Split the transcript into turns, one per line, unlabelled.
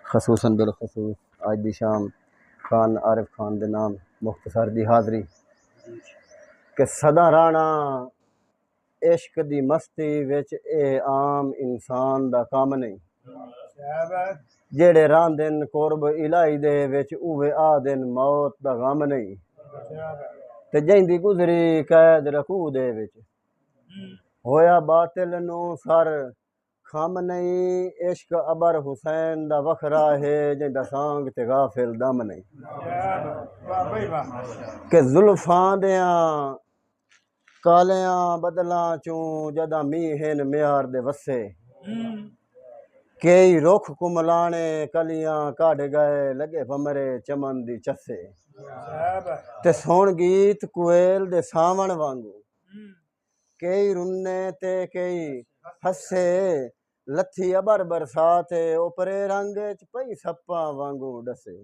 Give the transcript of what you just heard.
खसूसन बिलखसूस आज दी शाम खान आरिफ खान दे नाम मुख्तसर दी हाज़री कि सदा राणा इश्क दी मस्ती विच ए आम इंसान दा कम नहीं जेड़े रांदे न कुर्ब इलाही दे विच उवे आदन मौत दा गम नहीं ते जैंदी गुजरी कैद रकू दे विच होया बातिल नू सर खम नहीं इश्क अबर हुसैन दा वखरा है जिंदा सांग ते गाफिल दम नहीं कि जुल्फां दियां कालियां बदलां चूं जदा मीहेन म्यार दे वसे कई रुख कुमलाने कलियां काढ़ गए लगे भमरे चमन दी चसे ते सुन गीत कोयल दे सावण वांगू कई रुन्ने ते कई हसे लथी अबर बरसाते उपरे रंग च पई सप्पा वांगू डसे